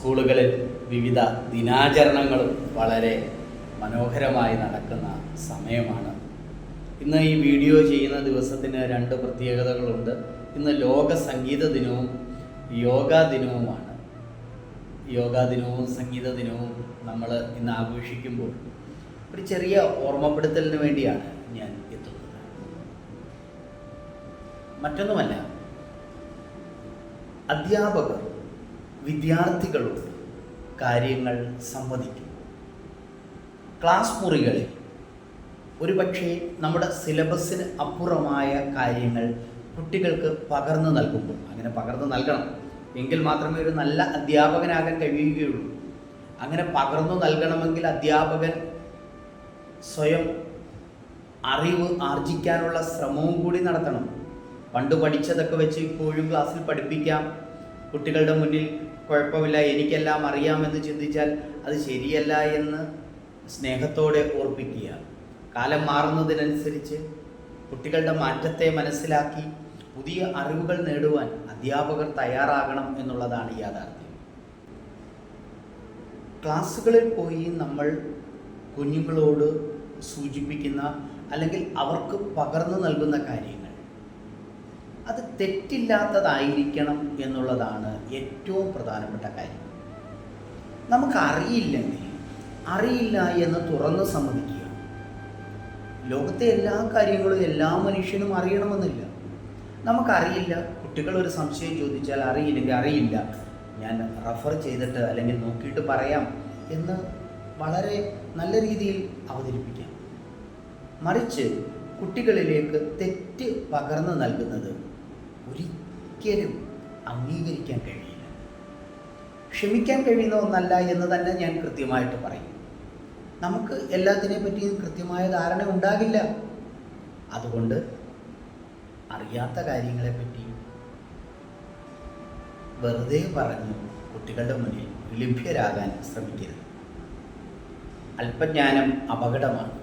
സ്കൂളുകളിൽ വിവിധ ദിനാചരണങ്ങളും വളരെ മനോഹരമായി നടക്കുന്ന സമയമാണ്. ഇന്ന് ഈ വീഡിയോ ചെയ്യുന്ന ദിവസത്തിന് രണ്ട് പ്രത്യേകതകളുണ്ട്. ഇന്ന് ലോക സംഗീത ദിനവും യോഗാ ദിനവുമാണ്. യോഗാ ദിനവും സംഗീത ദിനവും നമ്മൾ ഇന്ന് ആഘോഷിക്കുമ്പോൾ ഒരു ചെറിയ ഓർമ്മപ്പെടുത്തലിന് വേണ്ടിയാണ് ഞാൻ എത്തുന്നത്. മറ്റൊന്നുമല്ല, അധ്യാപകർ വിദ്യാർത്ഥികളോട് കാര്യങ്ങൾ സംവദിക്കും. ക്ലാസ് മുറികളിൽ ഒരുപക്ഷെ നമ്മുടെ സിലബസിന് അപ്പുറമായ കാര്യങ്ങൾ കുട്ടികൾക്ക് പകർന്നു നൽകുമ്പോൾ, അങ്ങനെ പകർന്നു നൽകണം എങ്കിൽ മാത്രമേ ഒരു നല്ല അധ്യാപകനാകാൻ കഴിയുകയുള്ളൂ. അങ്ങനെ പകർന്നു നൽകണമെങ്കിൽ അധ്യാപകൻ സ്വയം അറിവ് ആർജിക്കാനുള്ള ശ്രമവും കൂടി നടത്തണം. പണ്ട് പഠിച്ചതൊക്കെ വെച്ച് ഇപ്പോഴും ക്ലാസ്സിൽ പഠിപ്പിക്കാം, കുട്ടികളുടെ മുന്നിൽ കുഴപ്പമില്ല, എനിക്കെല്ലാം അറിയാമെന്ന് ചിന്തിച്ചാൽ അത് ശരിയല്ല എന്ന് സ്നേഹത്തോടെ ഓർപ്പിക്കുക. കാലം മാറുന്നതിനനുസരിച്ച് കുട്ടികളുടെ മാറ്റത്തെ മനസ്സിലാക്കി പുതിയ അറിവുകൾ നേടുവാൻ അധ്യാപകർ തയ്യാറാകണം എന്നുള്ളതാണ് യാഥാർത്ഥ്യം. ക്ലാസ്സുകളിൽ പോയി നമ്മൾ കുഞ്ഞുങ്ങളോട് സൂചിപ്പിക്കുന്ന അല്ലെങ്കിൽ അവർക്ക് പകർന്നു നൽകുന്ന കാര്യങ്ങൾ അത് തെറ്റില്ലാത്തതായിരിക്കണം എന്നുള്ളതാണ് ഏറ്റവും പ്രധാനപ്പെട്ട കാര്യം. നമുക്കറിയില്ലെങ്കിൽ അറിയില്ല എന്ന് തുറന്ന് സമ്മതിക്കുക. ലോകത്തെ എല്ലാ കാര്യങ്ങളും എല്ലാ മനുഷ്യനും അറിയണമെന്നില്ല. നമുക്കറിയില്ല, കുട്ടികൾ ഒരു സംശയം ചോദിച്ചാൽ അറിയില്ലെങ്കിൽ അറിയില്ല, ഞാൻ റെഫർ ചെയ്തിട്ട് അല്ലെങ്കിൽ നോക്കിയിട്ട് പറയാം എന്ന് വളരെ നല്ല രീതിയിൽ അവതരിപ്പിക്കാം. മറിച്ച് കുട്ടികളിലേക്ക് തെറ്റ് പകർന്നു നൽകുന്നത് ഒരിക്കലും അംഗീകരിക്കാൻ കഴിയില്ല. ക്ഷമിക്കാൻ കഴിയുന്ന ഒന്നല്ല എന്ന് തന്നെ ഞാൻ കൃത്യമായിട്ട് പറയും. നമുക്ക് എല്ലാത്തിനെ പറ്റിയും കൃത്യമായ ധാരണ ഉണ്ടാകില്ല. അതുകൊണ്ട് അറിയാത്ത കാര്യങ്ങളെപ്പറ്റി വെറുതെ പറഞ്ഞ് കുട്ടികളുടെ മുന്നിൽ ലഭ്യരാകാൻ ശ്രമിക്കരുത്. അല്പജ്ഞാനം അപകടമാണ്.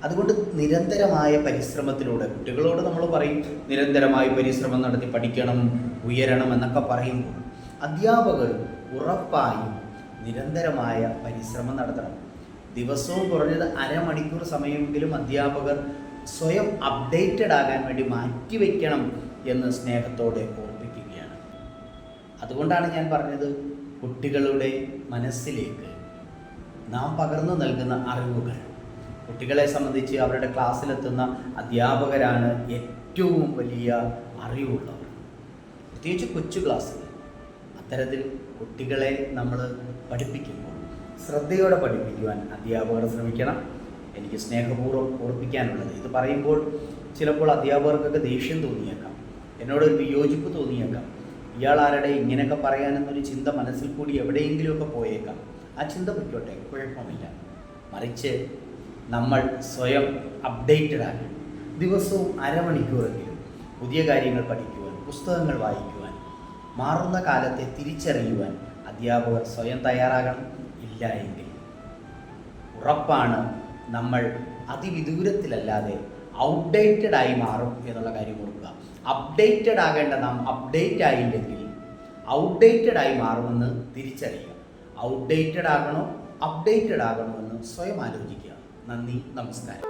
അതുകൊണ്ട് നിരന്തരമായ പരിശ്രമത്തിലൂടെ കുട്ടികളോട് നമ്മൾ പറയും, നിരന്തരമായി പരിശ്രമം നടത്തി പഠിക്കണം, ഉയരണം എന്നൊക്കെ പറയുമ്പോൾ അധ്യാപകർ ഉറപ്പായും നിരന്തരമായ പരിശ്രമം നടത്തണം. ദിവസവും കുറഞ്ഞത് അരമണിക്കൂർ സമയമെങ്കിലും അധ്യാപകർ സ്വയം അപ്ഡേറ്റഡ് ആകാൻ വേണ്ടി മാറ്റിവെക്കണം എന്ന് സ്നേഹത്തോടെ ഓർപ്പിക്കുകയാണ്. അതുകൊണ്ടാണ് ഞാൻ പറഞ്ഞത്, കുട്ടികളുടെ മനസ്സിലേക്ക് നാം പകർന്നു നൽകുന്ന അറിവുകൾ, കുട്ടികളെ സംബന്ധിച്ച് അവരുടെ ക്ലാസ്സിലെത്തുന്ന അധ്യാപകരാണ് ഏറ്റവും വലിയ അറിവുള്ളവർ. പ്രത്യേകിച്ച് കൊച്ചു ക്ലാസ്സിൽ അത്തരത്തിൽ കുട്ടികളെ നമ്മൾ പഠിപ്പിക്കുമ്പോൾ ശ്രദ്ധയോടെ പഠിപ്പിക്കുവാൻ അധ്യാപകർ ശ്രമിക്കണം. എനിക്ക് സ്നേഹപൂർവ്വം ഓർപ്പിക്കാനുള്ളത്, ഇത് പറയുമ്പോൾ ചിലപ്പോൾ അധ്യാപകർക്കൊക്കെ ദേഷ്യം തോന്നിയേക്കാം, എന്നോടൊരു വിയോജിപ്പ് തോന്നിയേക്കാം. ഇയാൾ ആരുടെ ഇങ്ങനെയൊക്കെ പറയാനെന്നൊരു ചിന്ത മനസ്സിൽ കൂടി എവിടെയെങ്കിലുമൊക്കെ പോയേക്കാം. ആ ചിന്ത പൊയ്ക്കോട്ടെ, കുഴപ്പമില്ല. മറിച്ച് നമ്മൾ സ്വയം അപ്ഡേറ്റഡ് ആകണം. ദിവസവും അരമണിക്കൂറെങ്കിലും പുതിയ കാര്യങ്ങൾ പഠിക്കുവാൻ, പുസ്തകങ്ങൾ വായിക്കുവാൻ, മാറുന്ന കാലത്തെ തിരിച്ചറിയുവാൻ അധ്യാപകർ സ്വയം തയ്യാറാകണം. ഇല്ല എങ്കിൽ ഉറപ്പാണ് നമ്മൾ അതിവിദൂരത്തിലല്ലാതെ ഔട്ട്ഡേറ്റഡ് ആയി മാറും എന്നുള്ള കാര്യം ഓർക്കുക. അപ്ഡേറ്റഡ് ആകേണ്ട നാം അപ്ഡേറ്റ് ആയില്ലെങ്കിൽ ഔട്ട്ഡേറ്റഡ് ആയി മാറുമെന്ന് തിരിച്ചറിയുക. ഔട്ട്ഡേറ്റഡ് ആകണോ അപ്ഡേറ്റഡ് ആകണോ എന്ന് സ്വയം ആലോചിക്കുക. നന്ദി, നമസ്കാരം.